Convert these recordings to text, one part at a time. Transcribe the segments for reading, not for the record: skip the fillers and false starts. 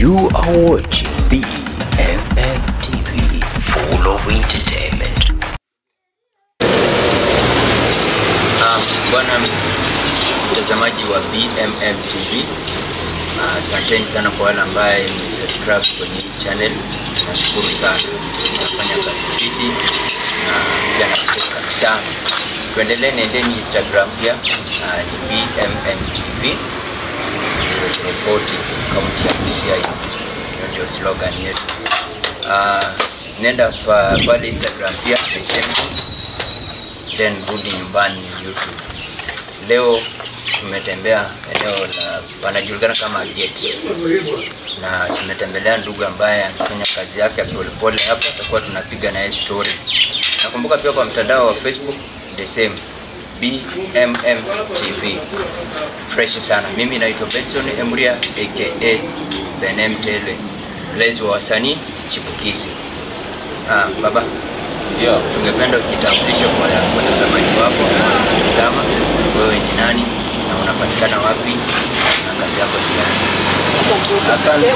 You are watching BMM TV, full of entertainment. Bwana mtazamaji wa BMM TV, asanteni sana kwa wale ambao mmesubscribe kwenye channel. Nashukuru sana. Nafanya kazi fiti na pia nashukuru kabisa. Tuendelee, nendeni Instagram pia ni BMM TV 040 kaunti ya Busia. Ndio slogan yetu. Nenda pale Instagram pia then rudi nyumbani YouTube. Leo tumetembea eneo la panajulikana kama Gate, na tumetembelea ndugu ambaye anafanya kazi yake polepole hapa. Tutakuwa tunapiga naye story. Nakumbuka pia kwa mtandao wa Facebook the same, BMM TV. Fresh sana. Mimi naitwa Benson Emria aka Benem Tele, mlezi wa wasanii chipukizi. Baba, ndio tungependa ujitambulishe kwa watazamaji wako wanatazama. Wewe ni nani na unapatikana wapi na kazi yako ni gani? Asante.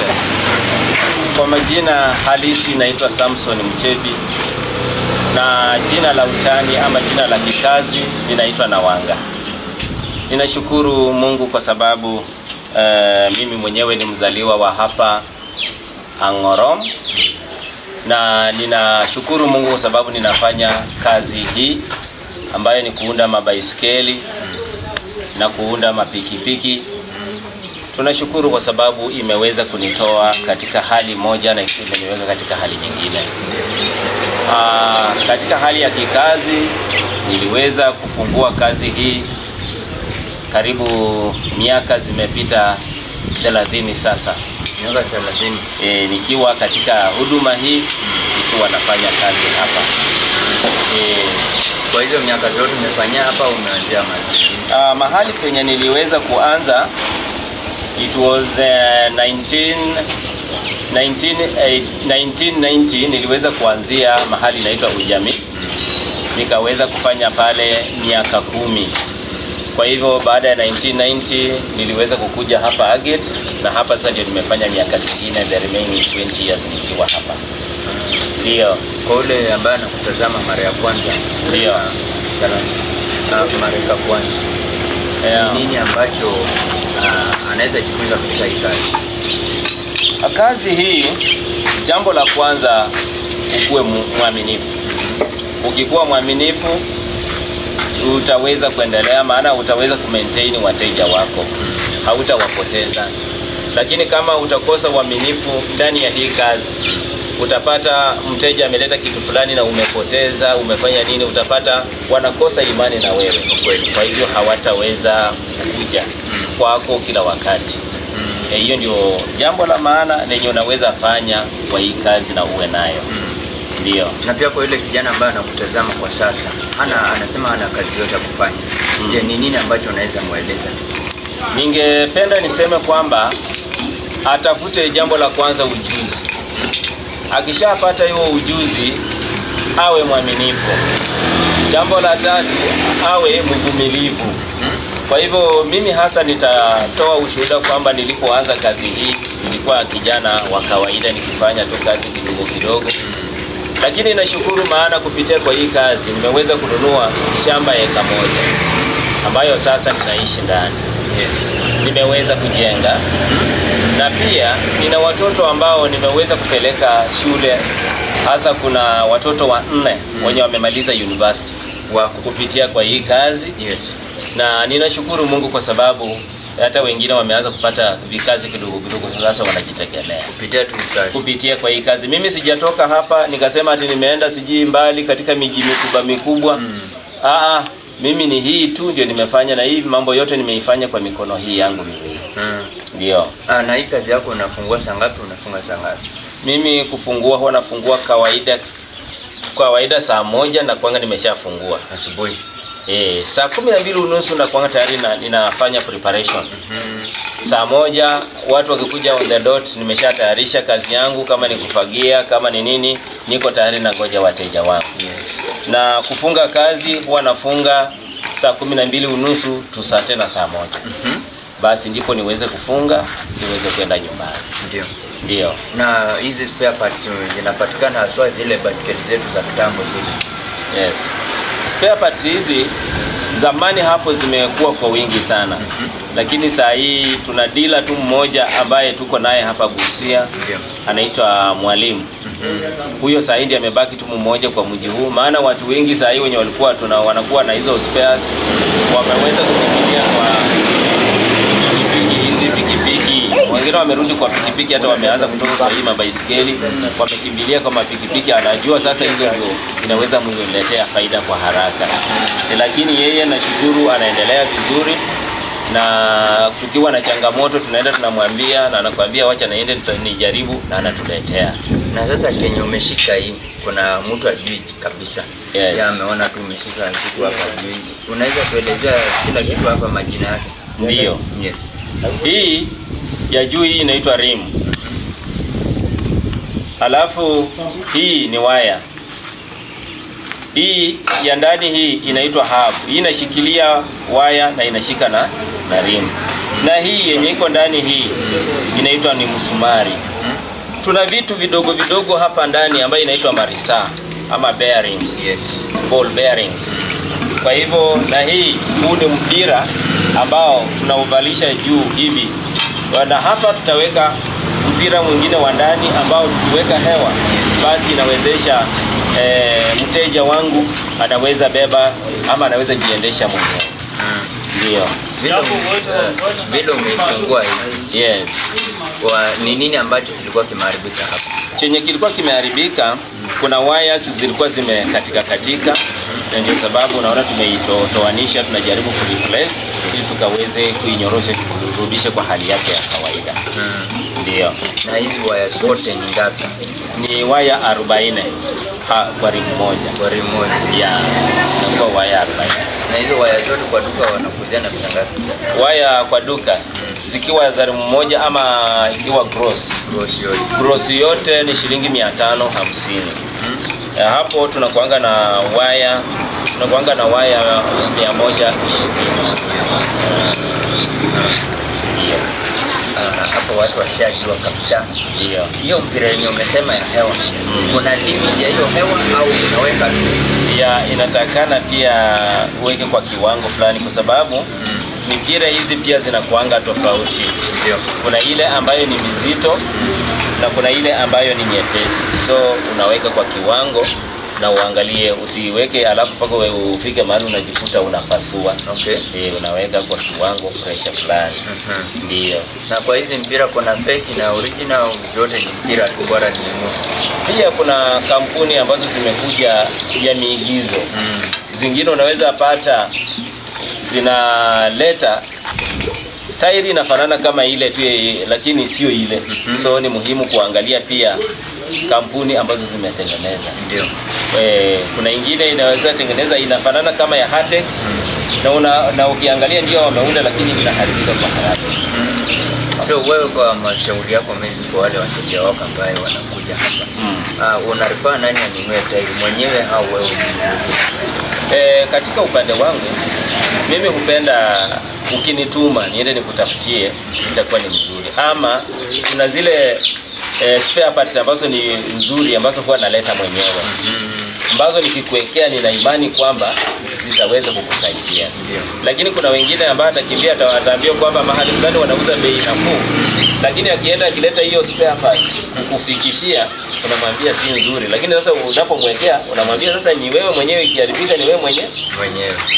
Kwa majina halisi naitwa Samson Mchebi, na jina la utani ama jina la kikazi ninaitwa Nawanga. Ninashukuru Mungu kwa sababu mimi mwenyewe ni mzaliwa wa hapa Angorom, na ninashukuru Mungu kwa sababu ninafanya kazi hii ambayo ni kuunda mabaiskeli na kuunda mapikipiki. Tunashukuru kwa sababu imeweza kunitoa katika hali moja na imeniweka katika hali nyingine. Katika hali ya kikazi niliweza kufungua kazi hii karibu miaka zimepita 30 sasa. Miaka 30. Nikiwa katika huduma hii, nikiwa nafanya kazi hapa. Kwa hizo miaka zote umefanya hapa, umeanzia mahali penye niliweza kuanza, it was 1990 niliweza kuanzia mahali inaitwa Ujami. Nikaweza kufanya pale miaka 10. Kwa hivyo baada ya 1990 niliweza kukuja hapa Agate, na hapa sasa ndio nimefanya miaka zingine, the remaining 20 years nikiwa hapa. Ndio. Kwa ule ambaye anakutazama mara ya kwanza, ndio salamu mara ya kwanza, ni nini ambacho anaweza jifunza katika hii kazi? Kazi hii, jambo la kwanza, ukuwe mwaminifu. Ukikuwa mwaminifu utaweza kuendelea, maana utaweza kumaintain wateja wako, hautawapoteza. Lakini kama utakosa uaminifu ndani ya hii kazi, utapata mteja ameleta kitu fulani na umepoteza, umefanya nini, utapata wanakosa imani na wewe. Kwa hivyo hawataweza kuja kwako kila wakati. Hiyo ndio jambo la maana lenye unaweza fanya kwa hii kazi na uwe nayo. Ndio. Na pia kwa ile kijana ambaye anakutazama kwa sasa, anasema ana kazi yote ya kufanya. Je, ni nini ambacho unaweza mueleza? Ningependa niseme kwamba atafute jambo la kwanza, ujuzi. Akishapata hiyo ujuzi, awe mwaminifu. Jambo la tatu, awe mvumilivu. Kwa hivyo mimi hasa nitatoa ushuhuda kwamba nilipoanza kazi hii nilikuwa kijana wa kawaida nikifanya tu kazi kidogo kidogo. Lakini nashukuru maana kupitia kwa hii kazi nimeweza kununua shamba eka moja ambayo sasa ninaishi ndani. Nimeweza kujenga, na pia nina watoto ambao nimeweza kupeleka shule. Hasa kuna watoto 4 wenye wamemaliza university kupitia kwa hii kazi. Na ninashukuru Mungu kwa sababu hata wengine wameanza kupata vikazi kidogo kidogo, sasa wanajitegemea kupitia kwa hii kazi. Mimi sijatoka hapa nikasema ati nimeenda siji mbali katika miji mikubwa. Mimi ni hii tu ndio nimefanya, na hii mambo yote nimeifanya kwa mikono hii yangu miwili. Ndio. Na hii kazi yako unafungua saa ngapi, unafunga saa ngapi? Mimi kufungua huwa nafungua kawaida saa 1 na kwanga nimeshafungua asubuhi. Saa 12:30 na kwanga tayari ninafanya preparation. Saa 1 watu wakikuja on the dot nimeshatayarisha kazi yangu, kama ni kufagia, kama ni nini, niko tayari na ngoja wateja wangu. Na kufunga kazi huwa nafunga saa 12:30 tu saa 1. Basi ndipo niweze kufunga, niweze kwenda nyumbani. Ndio. Ndio. Na hizi spare parts zinapatikana haswa zile basikeli zetu za kitambo zile. Yes. Spare parts hizi zamani hapo zimekuwa kwa wingi sana. Lakini saa hii tuna dealer tu mmoja ambaye tuko naye hapa Busia. Anaitwa Mwalimu. Huyo saa hii ndiye amebaki tu mmoja kwa mji huu, maana watu wengi saa hii wenye walikuwa wanakuwa na hizo spares wameweza kukimbilia kwa pikipiki. Wengine wamerudi kwa pikipiki, hata wameanza kutoka kwa hii mabaisikeli, wamekimbilia kwa mapikipiki. Anajua sasa hizo ndio inaweza mletea faida kwa haraka. Lakini yeye nashukuru anaendelea vizuri, na tukiwa na changamoto tunaenda tunamwambia, na anakuambia wacha naende nijaribu, na anatuletea. Na sasa Kenya umeshika hii, kuna mtu ajui kabisa. Yes. Yeye ameona tu umeshika kitu hapa ajui. Unaweza kuelezea kila kitu hapa majina yake? Ndio. Yes. Hii ya juu hii inaitwa rim. Alafu hii ni waya. Hii ya ndani hii inaitwa hub. Hii inashikilia waya na inashika na rim. Na hii yenye iko ndani hii inaitwa ni msumari. Tuna vitu vidogo vidogo hapa ndani ambayo inaitwa marisa ama bearings. Yes. Ball bearings. Kwa hivyo na hii huu ni mpira ambao tunauvalisha juu hivi. Na hapa tutaweka mpira mwingine wa ndani ambao tukiweka hewa basi inawezesha mteja wangu anaweza beba ama anaweza jiendesha mwenyewe. Ndio. Vile umefungua hii. Yes. Ni nini ambacho kilikuwa kimeharibika hapa? Chenye kilikuwa kimeharibika, kuna wires zilikuwa zimekatika katika, na ndio sababu unaona tumeitoanisha, tunajaribu kureplace ili tukaweze kuinyorosha kurudisha kwa hali yake ya kawaida. Ndio. Na hizi waya zote ni ngapi? Ni waya 40 kwa rim moja. Kwa rim moja. Yeah. Na kwa waya 40. Na hizo waya zote kwa duka wanakuzia na pesa ngapi? Waya kwa duka zikiwa za rim moja ama ikiwa gross yote ni shilingi 550. Hapo tunakuanga na waya 120. Hapo watu washajua kabisa. Ndio. Hiyo mpira yenye umesema ya hewa, kuna limit ya hiyo hewa au unaweka tu? Ya inatakana pia uweke kwa kiwango fulani, kwa sababu mipira hizi pia zinakuanga tofauti. Ndio. Kuna ile ambayo ni mizito na kuna ile ambayo ni nyepesi. So unaweka kwa kiwango na uangalie, usiweke alafu paka ufike mahali unajikuta unapasua. Okay. Unaweka kwa kiwango pressure fulani. Ndio. Na kwa hizi mpira kuna fake na original, zote ni mpira tu, bora ni pia kuna kampuni ambazo zimekuja ya miigizo. Zingine unaweza pata zinaleta tairi inafanana kama ile tu, lakini sio ile. So ni muhimu kuangalia pia kampuni ambazo zimetengeneza. Ndio. Kuna ingine inaweza tengeneza inafanana kama ya Hatex, na ukiangalia ndio wameunda, lakini inaharibika kwa haraka. So wewe kwa mashauri yako maybe kwa wale wateja wako ambao wanakuja hapa, unarifaa nani anunue tairi, mwenyewe au wewe? Katika upande wangu mimi hupenda ukinituma niende nikutafutie, itakuwa ni mzuri. Ama kuna zile spare parts ambazo ni nzuri ambazo huwa naleta mwenyewe, ambazo nikikuwekea nina imani kwamba zitaweza kukusaidia. Lakini kuna wengine ambao atakimbia ataambia kwamba mahali fulani wanauza bei nafuu, lakini akienda akileta hiyo spare part kukufikishia unamwambia si nzuri. Lakini sasa unapomwekea unamwambia sasa ni wewe mwenyewe, ikiharibika ni wewe mwenyewe.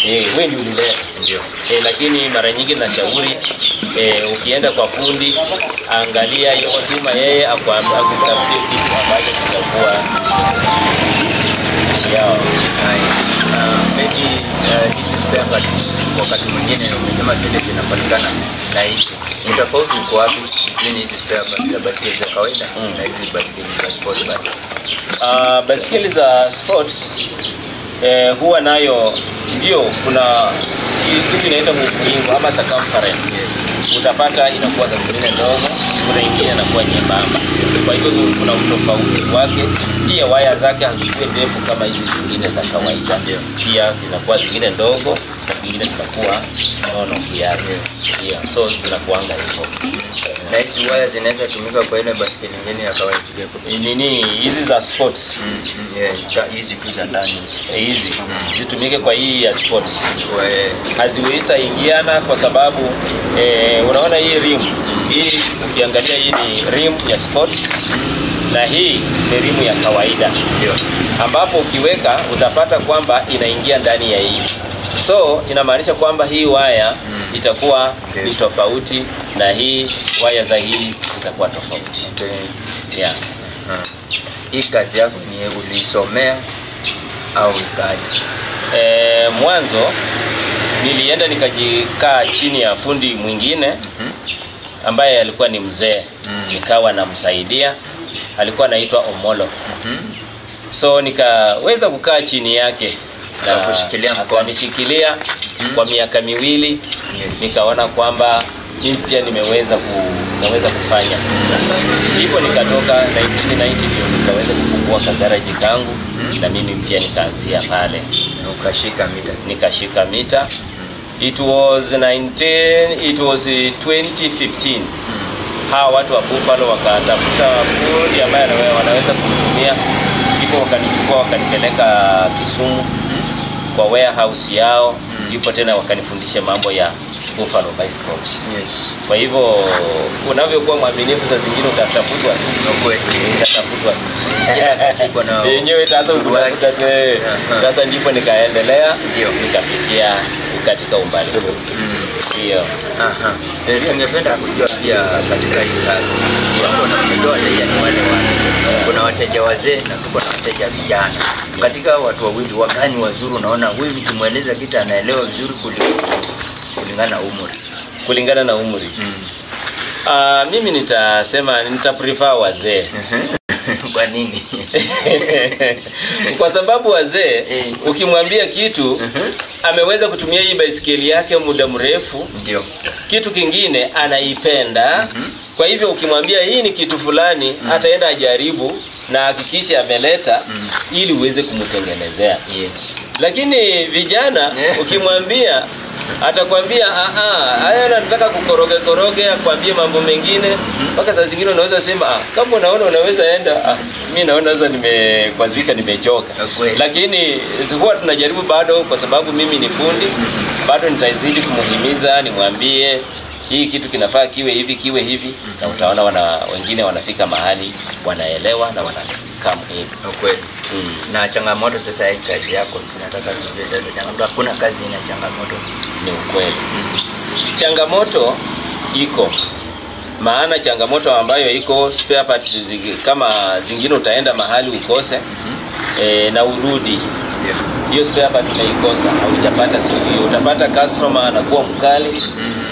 Wewe ndio ulileta. Ndio. Lakini mara nyingi nashauri ukienda kwa fundi, angalia hiyo tuma yeye akutafutie kitu ambacho kitakuwa maybe hizi spare parts wakati mwingine umesema zile zinapatikana na hizi. Utofauti uko wapi between hizi spare parts za basikeli za kawaida na hizi basikeli za sport bike? Basikeli za sports huwa nayo ndio kuna kitu inaitwa mviringo ama circumference. Utapata inakuwa za zingine ndogo, kuna ingine inakuwa nyembamba. Kwa hivyo kuna utofauti wake. Pia waya zake hazikuwe ndefu kama hizi zingine za kawaida. Pia zinakuwa zingine ndogo na zingine zinakuwa nono kiasi. Yeah, so zinakuanga hivyo. Na hizi waya zinaweza tumika kwa ile basikeli nyingine ya kawaida. Nini hizi za sports? Hizi tu za ndani hizi zitumike kwa hii ya sports. Haziwita ingiana kwa sababu unaona hii rim hii, ukiangalia hii ni rim ya sports na hii ni rim ya kawaida, ambapo ukiweka utapata kwamba inaingia ndani ya hii. So inamaanisha kwamba hii waya itakuwa ni tofauti na hii waya za hii itakuwa tofauti. Yeah. Hii kazi yako ni ulisomea au ikaje? Mwanzo nilienda nikajikaa chini ya fundi mwingine ambaye alikuwa ni mzee, nikawa namsaidia, alikuwa anaitwa Omolo. So nikaweza kukaa chini yake na kushikilia mkono, akanishikilia kwa miaka miwili. Nikaona kwamba mimi pia naweza kufanya. Ndipo nikatoka 1990 ndio nikaweza kufungua kagaraji kangu na mimi pia nikaanzia pale. Ukashika mita? Nikashika mita. It was 2015. Hawa watu wa Buffalo wakatafuta fundi ambaye wanaweza kutumia. Ndipo wakanichukua wakanipeleka Kisumu kwa warehouse yao. Ndipo tena wakanifundisha mambo ya Buffalo bicycles. Kwa hivyo unavyokuwa mwaminifu saa zingine utatafutwa tu. Utatafutwa tu. Yenyewe sasa utakuta tu. Sasa ndipo nikaendelea nikafikia katika umbali huu. Ndio. Tungependa kujua pia katika hii kazi kuna wateja ni wale. Kuna wateja wazee na kuna wateja vijana. Katika watu wawili wagani wazuri unaona huyu nikimweleza kitu anaelewa vizuri kulingana na umri? Kulingana na umri. Mimi nitasema nitaprefer wazee. Kwa nini? Kwa sababu wazee ukimwambia kitu ameweza kutumia hii baisikeli yake muda mrefu, ndio kitu kingine anaipenda. Kwa hivyo ukimwambia hii ni kitu fulani ataenda ajaribu na hakikisha ameleta ili uweze kumtengenezea. Lakini vijana ukimwambia atakwambia haya nataka kukoroge akwambie mambo mengine. Mpaka saa zingine unaweza sema kama unaona unaweza enda, mimi naona sasa nimekwazika, nimechoka. Lakini huwa tunajaribu bado, kwa sababu mimi ni fundi, bado nitazidi kumhimiza, nimwambie hii kitu kinafaa kiwe hivi, na utaona wengine wanafika mahali wanaelewa na wanakam hivi. Kweli. Na changamoto sasa hii kazi yako tunataka tujue sasa changamoto. Hakuna kazi ina changamoto. Ni ukweli. Changamoto iko. Maana changamoto ambayo iko spare parts kama zingine utaenda mahali ukose na urudi. Hiyo spare part umeikosa, haujapata siku hiyo. Utapata customer anakuwa mkali.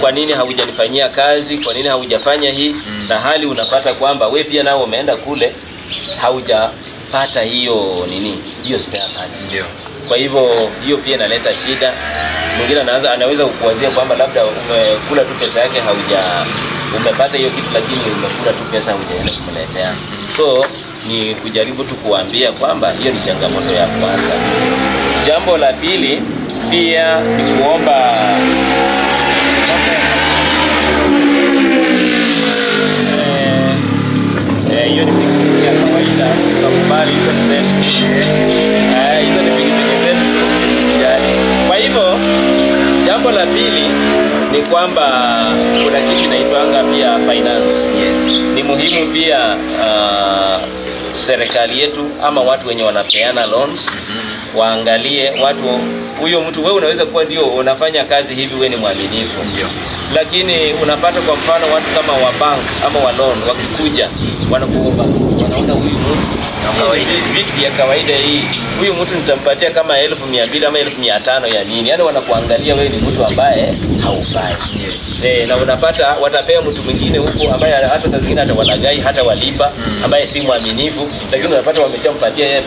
Kwa nini haujanifanyia kazi? Kwa nini haujafanya hii? Na hali unapata kwamba wewe pia nao umeenda kule haujapata hiyo spare part. Ndio. Kwa hivyo hiyo pia inaleta shida. Mwingine anaweza kukuwazia kwamba labda umekula tu pesa yake, umepata hiyo kitu lakini umekula tu pesa hujaenda kumletea. So ni kujaribu tu kuambia kwamba hiyo ni changamoto ya kwanza. Jambo la pili pia ni kuomba hiyo ni pikipiki ya kawaida, tukakubali hizo zetu. Hizo ni pikipiki zetu, usijali. Kwa hivyo jambo la pili ni kwamba kuna kitu inaitwanga pia finance. Ni muhimu pia serikali yetu ama watu wenye wanapeana loans waangalie watu, huyo mtu wewe unaweza kuwa ndio unafanya kazi hivi, wewe ni mwaminifu. Lakini unapata kwa mfano watu kama wa bank ama wa loan wakikuja wanakuomba, wanaona huyu mtu vitu vya kawaida hii, huyu mtu nitampatia kama 1200 ama 1500 ya nini? Yaani wanakuangalia wewe ni mtu ambaye haufai. Na unapata watapea mtu mwingine huko ambaye hata saa zingine hata walagai hata walipa, ambaye si mwaminifu, lakini unapata wameshampatia yeye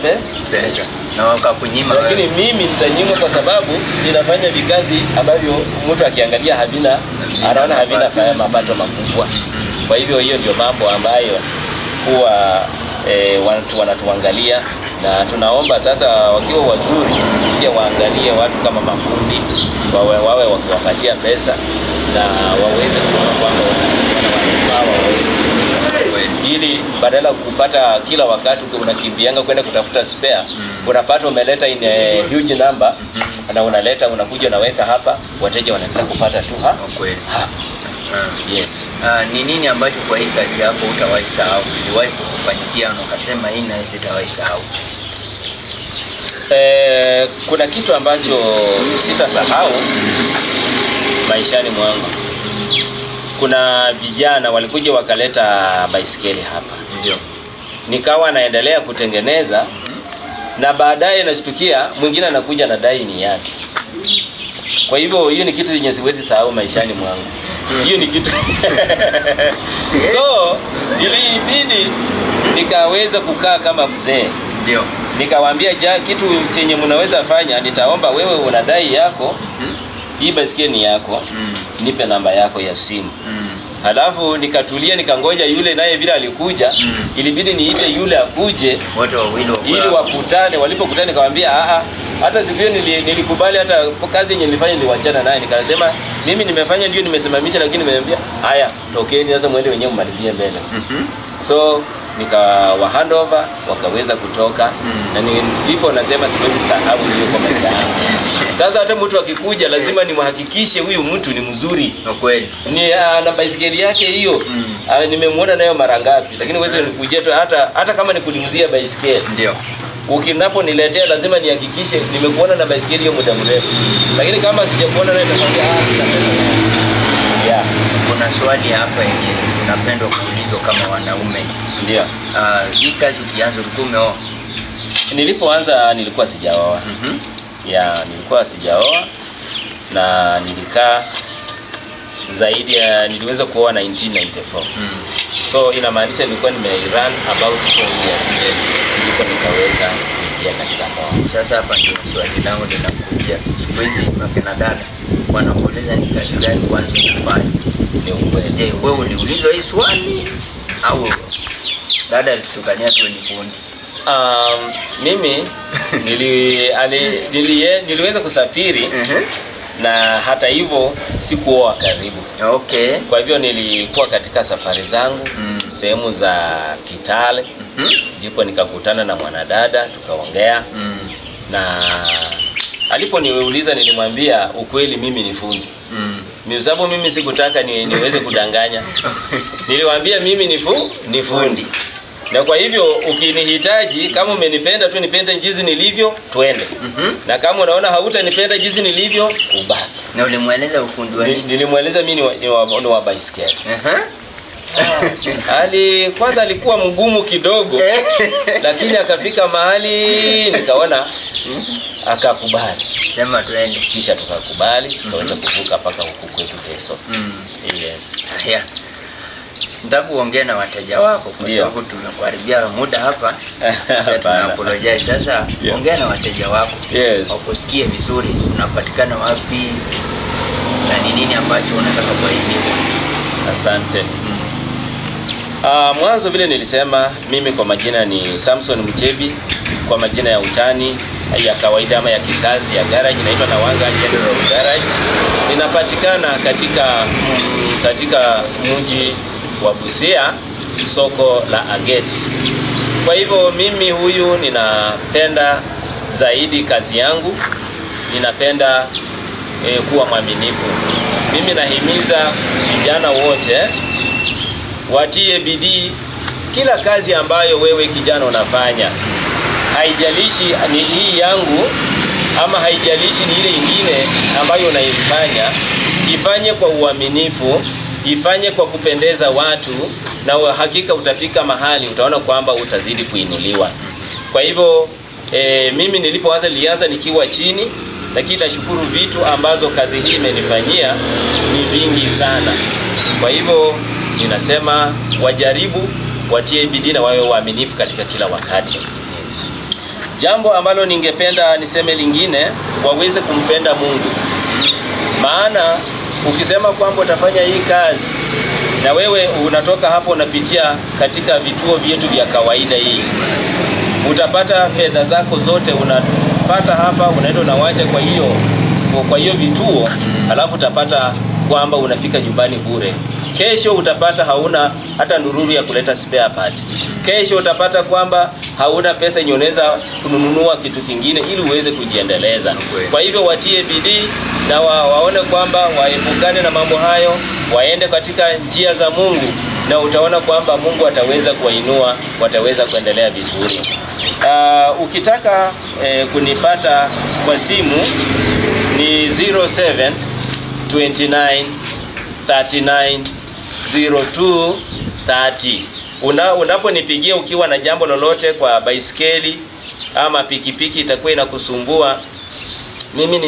pesa na wakakunyima. Lakini mimi nitanyima kwa sababu ninafanya vikazi ambavyo mtu akiangalia anaona havina mapato makubwa. Kwa hivyo hiyo ndio mambo ambayo huwa watu wanatuangalia na tunaomba sasa wakiwa wazuri pia waangalie watu kama mafundi wawe wakiwapatia pesa na waweze kuona kwamba wanafaa waweze, ili badala kupata kila wakati unakimbianga kwenda kutafuta spare, unapata umeleta in a huge number na unaleta unakuja unaweka hapa, wateja wanaendelea kupata tu hapa. Yes. Ni nini ambacho kwa hii kazi yako utawahi sahau? Uliwahi kukufanyikia na ukasema hii na hizi tawahi sahau? Kuna kitu ambacho sitasahau maishani mwangu. Kuna vijana walikuja wakaleta baisikeli hapa. Ndio. Nikawa naendelea kutengeneza na baadaye nashtukia mwingine anakuja na dai ni yake. Kwa hivyo hiyo ni kitu yenye siwezi sahau maishani mwangu. Hiyo ni kitu. So, ilibidi nikaweza kukaa kama mzee. Ndio. Nikawaambia kitu chenye mnaweza fanya, nitaomba wewe unadai yako. Hii baisikeli ni yako. Nipe namba yako ya simu. Halafu nikatulia nikangoja yule naye bila alikuja, ilibidi niite yule akuje wote wawili ili wakutane. Walipokutana nikamwambia hata siku hiyo nilikubali, hata kazi yenye nilifanya niliwachana naye, nikasema mimi nimefanya ndio nimesimamisha, lakini nimemwambia haya tokeni sasa muende wenyewe mmalizie mbele. So nikawa handover wakaweza kutoka na ndipo nasema siwezi sahau hiyo kwa maisha yangu. Sasa hata mtu akikuja lazima nimhakikishe huyu mtu ni mzuri. Kweli. Ni na baisikeli yake hiyo. Nimemwona nayo mara ngapi, lakini wewe nikuje tu hata kama nikuliuzia baisikeli. Ndio. Ukinaponiletea lazima nihakikishe nimekuona na baisikeli hiyo muda mrefu. Lakini kama sijakuona nayo nitakwambia sina pesa. Yeah. Kuna swali hapa yenye tunapenda kuulizwa kama wanaume. Ndio. Hii kazi ukianza ulikuwa umeoa? Nilipoanza nilikuwa sijaoa. Nilikuwa sijaoa na nilikaa zaidi ya niliweza kuoa 1994. So inamaanisha nilikuwa nimerun about 4 years. Ndipo nikaweza kuingia katika ndoa. Sasa hapa ndio swali langu linakuja. Siku hizi mapena dada wanakuuliza ni kazi gani kwanza unafanya? Ni ukweli. Je, wewe uliulizwa hii swali au dada alistukania tu ni fundi? Mimi niliweza kusafiri na hata hivyo sikuoa karibu. Okay. Kwa hivyo nilikuwa katika safari zangu sehemu za Kitale. Ndipo nikakutana na mwanadada tukaongea. Na aliponiuliza nilimwambia ukweli mimi ni fundi. Ni sababu mimi sikutaka niweze kudanganya. Niliwaambia mimi ni fundi. Na kwa hivyo ukinihitaji, kama umenipenda tu nipende jinsi nilivyo, twende. Na kama unaona hautanipenda jinsi nilivyo, ubaki. Na ulimweleza ufundi wa nini? Nilimweleza mimi ni wa baisikeli. Kwanza alikuwa mgumu kidogo, lakini akafika mahali nikaona akakubali. Sema twende. Kisha tukakubali, tukaweza kuvuka mpaka huku kwetu Teso. Yes. Yeah. Nataka kuongea na wateja wako kwa sababu tumekuharibia muda hapa. Tuna apologize. Sasa ongea na wateja wako. Yes. Wakusikie vizuri, unapatikana wapi na ni nini ambacho unataka kuwahimiza? Asante. Mwanzo vile nilisema mimi kwa majina ni Samson Mchebi, kwa majina ya utani ya kawaida ama ya kikazi ya garage inaitwa Nawanga General Garage. Ninapatikana katika mji wa Busia, soko la Ageti. Kwa hivyo mimi huyu ninapenda zaidi kazi yangu, ninapenda kuwa mwaminifu. Mimi nahimiza vijana wote watie bidii kila kazi ambayo wewe kijana unafanya. Haijalishi ni hii yangu ama haijalishi ni ile ingine ambayo unaifanya, ifanye kwa uaminifu, ifanye kwa kupendeza watu, na hakika utafika mahali utaona kwamba utazidi kuinuliwa. Kwa hivyo mimi nilianza nikiwa chini, lakini nashukuru vitu ambazo kazi hii imenifanyia ni vingi sana. Kwa hivyo ninasema wajaribu, watie bidii na wawe waaminifu katika kila wakati. Jambo ambalo ningependa niseme lingine, waweze kumpenda Mungu. Maana ukisema kwamba utafanya hii kazi na wewe unatoka hapo unapitia katika vituo vyetu vya kawaida hii, utapata fedha zako zote unapata hapa, unaenda unawacha kwa hiyo vituo, alafu utapata kwamba unafika nyumbani bure. Kesho utapata hauna hata ndururu ya kuleta spare part. Kesho utapata kwamba hauna pesa yenye unaweza kununua kitu kingine ili uweze kujiendeleza. Kwa hivyo watie bidii na waone kwamba waepukane na mambo hayo, waende katika njia za Mungu, na utaona kwamba Mungu ataweza kuwainua, wataweza kuendelea vizuri. Ukitaka kunipata kwa simu ni 07 29 39 02 30. Unaponipigia ukiwa na jambo lolote kwa baiskeli ama pikipiki itakuwa inakusumbua, mimi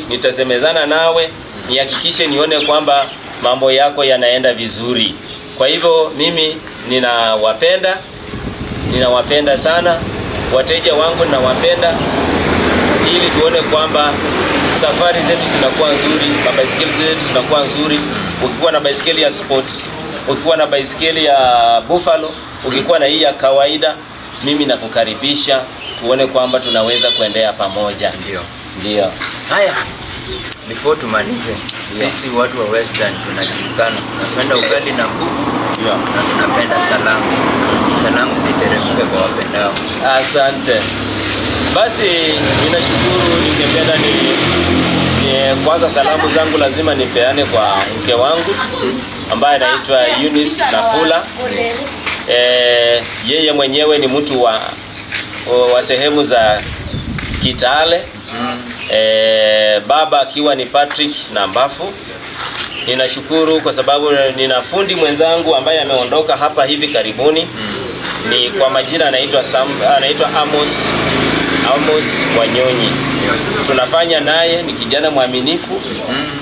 nitasemezana nawe, nihakikishe nione kwamba mambo yako yanaenda vizuri. Kwa hivyo mimi ninawapenda sana wateja wangu, ninawapenda ili tuone kwamba safari zetu zinakuwa nzuri, baiskeli zetu zinakuwa nzuri. Ukikuwa na baiskeli ya sports, ukikuwa na baiskeli ya Buffalo, ukikuwa na hii ya kawaida, mimi nakukaribisha tuone kwamba tunaweza kuendea pamoja. Ndio. Haya, before tumalize, sisi watu wa Western tunajulikana, tunapenda ugali na kuku, na tunapenda salamu. Salamu ziteremke kwa wapendao. Asante. Basi ninashukuru, ningependa kwanza salamu zangu lazima nipeane kwa mke wangu ambaye anaitwa Eunice Nafula. Yeye mwenyewe ni mtu wa sehemu za Kitale. Baba akiwa ni Patrick Nambafu. Ninashukuru kwa sababu nina fundi mwenzangu ambaye ameondoka hapa hivi karibuni. Ni kwa majina anaitwa Amos Wanyonyi. Tunafanya naye, ni kijana mwaminifu,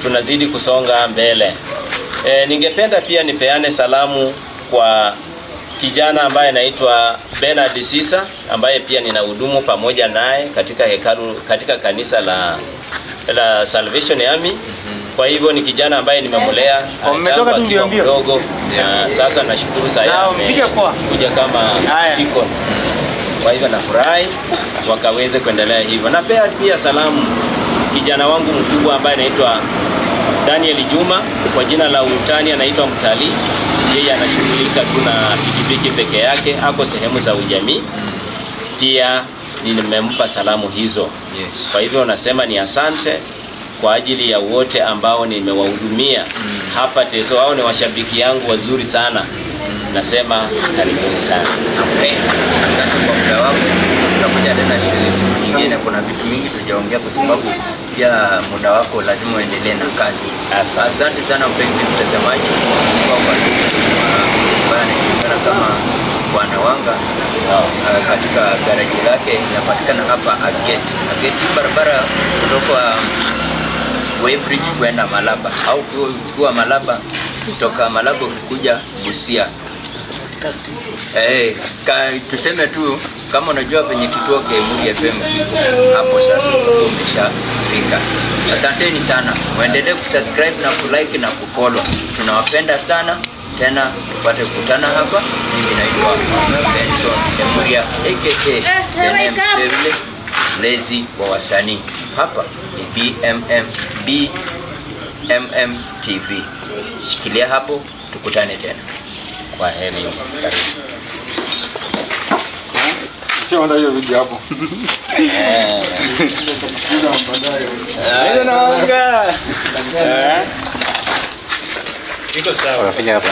tunazidi kusonga mbele. Ningependa pia nipeane salamu kwa kijana ambaye anaitwa Bernard Sisa, ambaye pia ninahudumu pamoja naye katika kanisa la Salvation Army. Kwa hivyo ni kijana ambaye nimemlea tangu akiwa mdogo, na sasa nashukuru sana kuja kama deacon. Kwa hivyo nafurahi wakaweze kuendelea hivyo. Na pia salamu kijana wangu mkubwa ambaye anaitwa Daniel Juma, kwa jina la utani anaitwa Mtalii. Yeye anashughulika tu na pikipiki peke yake, ako sehemu za ujamii. Pia nimempa salamu hizo. Kwa hivyo nasema ni asante kwa ajili ya wote ambao nimewahudumia hapa Teso. Hao ni washabiki yangu wazuri sana. Nasema karibuni sana. Okay. Asante kwa muda wako. Tutakuja tena siku nyingine, kuna vitu mingi tujaongea kwa sababu pia muda wako lazima uendelee na kazi. Asante sana mpenzi mtazamaji. Kwa ambaye anajulikana kama Bwana Wanga katika garaji lake inapatikana hapa Ageti barabara kutoka Weybridge kwenda Malaba, au ukiwa Malaba kutoka Malaba ukikuja Busia. Tuseme tu kama unajua penye kituo Kemuri FM kipo hapo, sasa umeshafika. Asanteni sana, muendelee kusubscribe na kulike na kufollow. Tunawapenda sana, tena tupate kukutana hapa. Mimi naitwa Benson Emuria aka Tevile Lezi wa wasanii. Hapa ni BMM TV. Shikilia hapo, tukutane tena. Kwa heri. Chama hiyo video hapo. Iko sawa. Unafanya hapa.